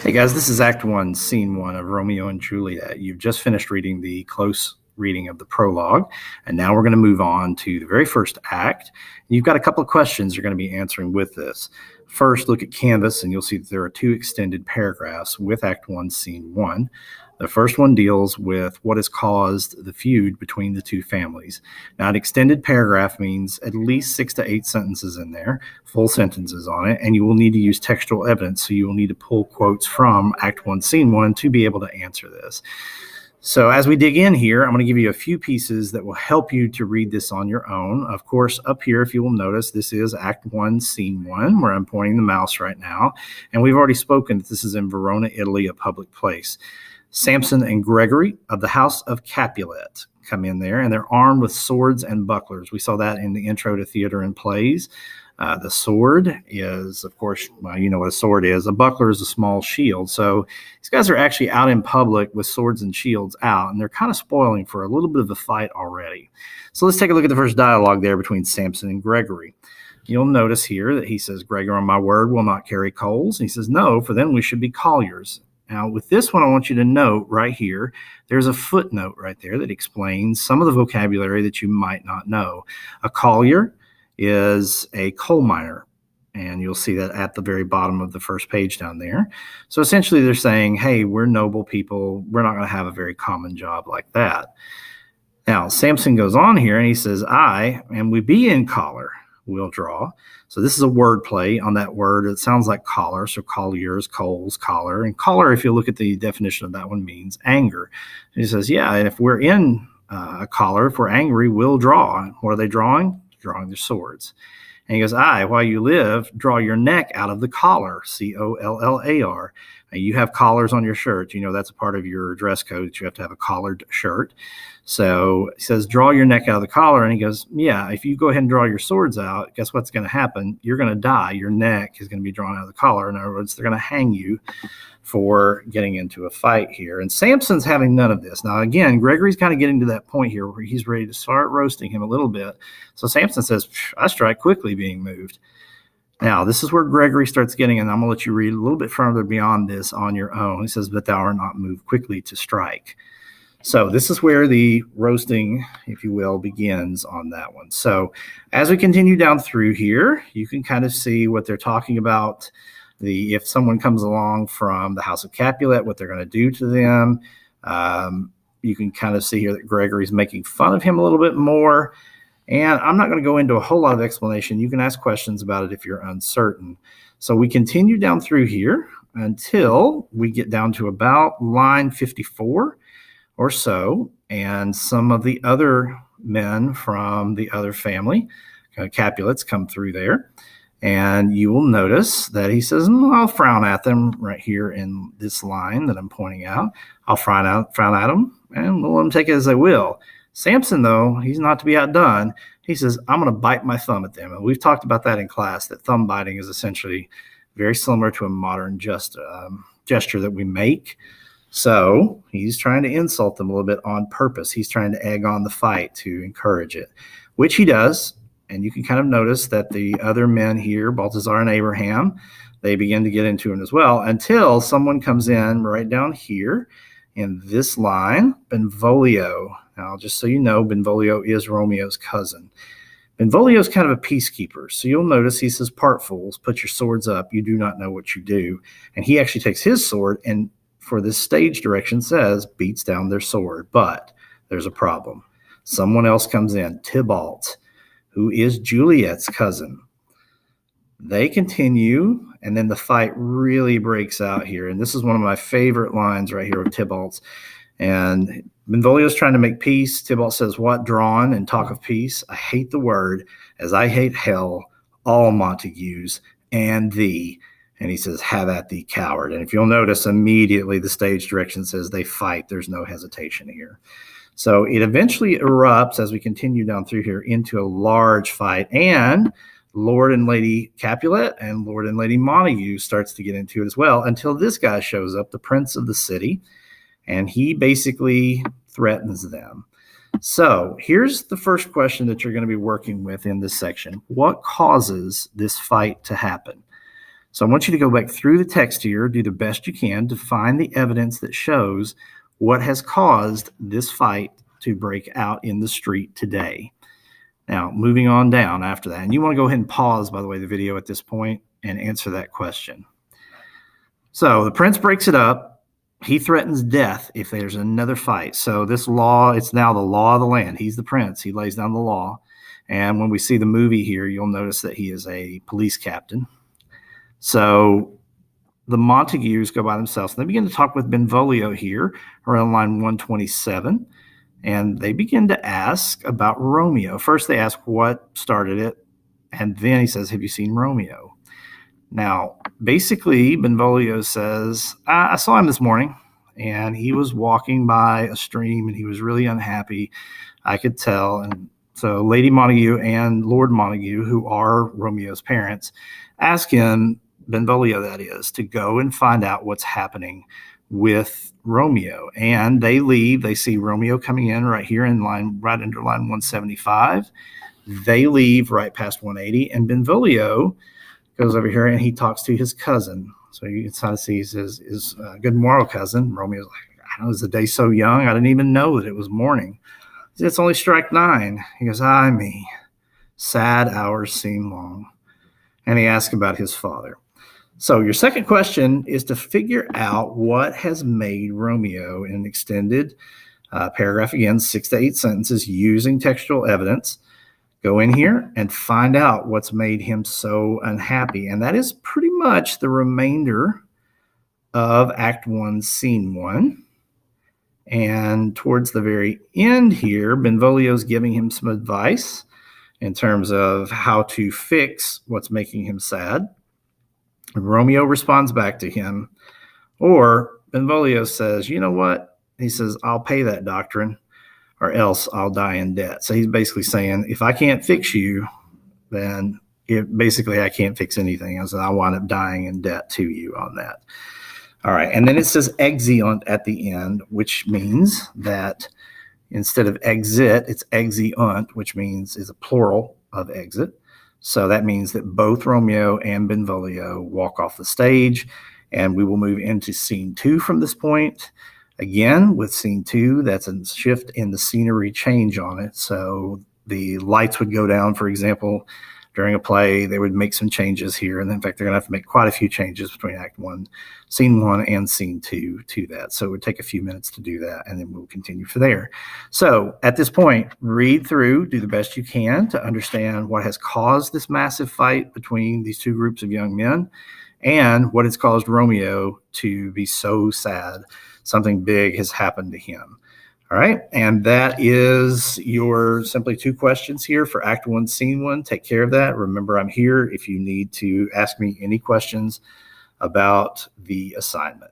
Hey guys, this is Act 1, Scene 1 of Romeo and Juliet. You've just finished reading the close reading of the prologue, and now we're going to move on to the very first act. You've got a couple of questions you're going to be answering with this. First, look at Canvas, and you'll see that there are two extended paragraphs with Act 1, Scene 1. The first one deals with what has caused the feud between the two families. Now, an extended paragraph means at least 6 to 8 sentences in there, full sentences on it, and you will need to use textual evidence, so you will need to pull quotes from Act 1, Scene 1 to be able to answer this. So as we dig in here, I'm going to give you a few pieces that will help you to read this on your own. Of course, up here, if you will notice, this is Act 1, Scene 1, where I'm pointing the mouse right now. And we've already spoken that this is in Verona, Italy, a public place. Samson and Gregory of the house of Capulet come in there, and they're armed with swords and bucklers. We saw that in the intro to theater and plays. The sword is, of course, well, you know what a sword is. A buckler is a small shield. So these guys are actually out in public with swords and shields out, and they're kind of spoiling for a little bit of a fight already. So let's take a look at the first dialogue there between Samson and Gregory. You'll notice here that he says, "Gregory, on my word, will not carry coals." And he says, "No, for then we should be colliers." Now, with this one, I want you to note right here, there's a footnote right there that explains some of the vocabulary that you might not know. A collier is a coal miner, and you'll see that at the very bottom of the first page down there. So essentially, they're saying, hey, we're noble people. We're not going to have a very common job like that. Now, Samson goes on here, and he says, I, and we be in collar, we'll draw. So this is a word play on that word. It sounds like collar, so colliers, coals, collar. And collar, if you look at the definition of that one, means anger. And he says, yeah, and if we're in a collar, if we're angry, we'll draw. What are they drawing? Drawing their swords. And he goes, I, while you live, draw your neck out of the collar, C-O-L-L-A-R. And you have collars on your shirt. You know that's a part of your dress code, that you have to have a collared shirt. So he says, draw your neck out of the collar. And he goes, yeah, if you go ahead and draw your swords out, guess what's going to happen? You're going to die. Your neck is going to be drawn out of the collar. In other words, they're going to hang you for getting into a fight here. And Samson's having none of this. Now, again, Gregory's kind of getting to that point here where he's ready to start roasting him a little bit. So Samson says, I strike quickly, being moved. Now, this is where Gregory starts getting, and I'm going to let you read a little bit further beyond this on your own. He says, but thou art not moved quickly to strike. So this is where the roasting, if you will, begins on that one. So as we continue down through here, you can kind of see what they're talking about. If someone comes along from the house of Capulet, what they're going to do to them. You can kind of see here that Gregory's making fun of him a little bit more. And I'm not going to go into a whole lot of explanation. You can ask questions about it if you're uncertain. So we continue down through here until we get down to about line 54 or so. And some of the other men from the other family, Capulets, come through there. And you will notice that he says, I'll frown at them right here in this line that I'm pointing out. I'll frown at them and let them take it as they will. Samson, though, he's not to be outdone. He says, I'm going to bite my thumb at them. And we've talked about that in class, that thumb biting is essentially very similar to a modern gesture that we make. So he's trying to insult them a little bit on purpose. He's trying to egg on the fight to encourage it, which he does. And you can kind of notice that the other men here, Balthazar and Abraham, they begin to get into it as well until someone comes in right down here in this line, Benvolio. Now, just so you know, Benvolio is Romeo's cousin. Benvolio is kind of a peacekeeper. So you'll notice he says, part fools, put your swords up. You do not know what you do. And he actually takes his sword and for this stage direction says, beats down their sword. But there's a problem. Someone else comes in, Tybalt, who is Juliet's cousin. They continue, and then the fight really breaks out here. And this is one of my favorite lines right here of Tybalt's. And Benvolio's trying to make peace. Tybalt says, what, drawn and talk of peace? I hate the word, as I hate hell, all Montagues, and thee. And he says, have at thee, coward. And if you'll notice, immediately the stage direction says they fight. There's no hesitation here. So it eventually erupts as we continue down through here into a large fight. And Lord and Lady Capulet and Lord and Lady Montague starts to get into it as well until this guy shows up, the prince of the city. And he basically threatens them. So here's the first question that you're going to be working with in this section. What causes this fight to happen? So I want you to go back through the text here, do the best you can to find the evidence that shows what has caused this fight to break out in the street today. Now, moving on down after that, and you want to go ahead and pause, by the way, the video at this point and answer that question. So the prince breaks it up. He threatens death if there's another fight. So this law, it's now the law of the land. He's the prince. He lays down the law. And when we see the movie here, you'll notice that he is a police captain. So the Montagues go by themselves. They begin to talk with Benvolio here around line 127. And they begin to ask about Romeo. First, they ask what started it. And then he says, have you seen Romeo? Now, basically, Benvolio says, I saw him this morning, and he was walking by a stream, and he was really unhappy. I could tell. And so Lady Montague and Lord Montague, who are Romeo's parents, ask him, Benvolio that is, to go and find out what's happening with Romeo. And they leave. They see Romeo coming in right here in line, right under line 175. They leave right past 180, and Benvolio goes over here and he talks to his cousin. So you can kind of see his good moral cousin. Romeo's like, I don't know, is the day so young? I didn't even know that it was morning. It's only strike 9. He goes, ay me, sad hours seem long. And he asks about his father. So your second question is to figure out what has made Romeo, in an extended paragraph, again, 6 to 8 sentences using textual evidence. Go in here and find out what's made him so unhappy. And that is pretty much the remainder of Act 1, Scene 1. And towards the very end here, Benvolio's giving him some advice in terms of how to fix what's making him sad. Romeo responds back to him. Or Benvolio says, you know what? He says, I'll pay that doctrine, or else I'll die in debt. So he's basically saying, if I can't fix you, then basically I can't fix anything. I said, I wind up dying in debt to you on that. All right. And then it says exeunt at the end, which means that instead of exit, it's exeunt, which means is a plural of exit. So that means that both Romeo and Benvolio walk off the stage, and we will move into Scene 2 from this point. Again, with Scene 2, that's a shift in the scenery change on it. So the lights would go down, for example, during a play. They would make some changes here. And in fact, they're going to have to make quite a few changes between Act 1, Scene 1, and Scene 2 to that. So it would take a few minutes to do that, and then we'll continue from there. So at this point, read through, do the best you can to understand what has caused this massive fight between these two groups of young men and what has caused Romeo to be so sad. Something big has happened to him. All right. And that is your simply 2 questions here for Act 1, Scene 1. Take care of that. Remember, I'm here if you need to ask me any questions about the assignment.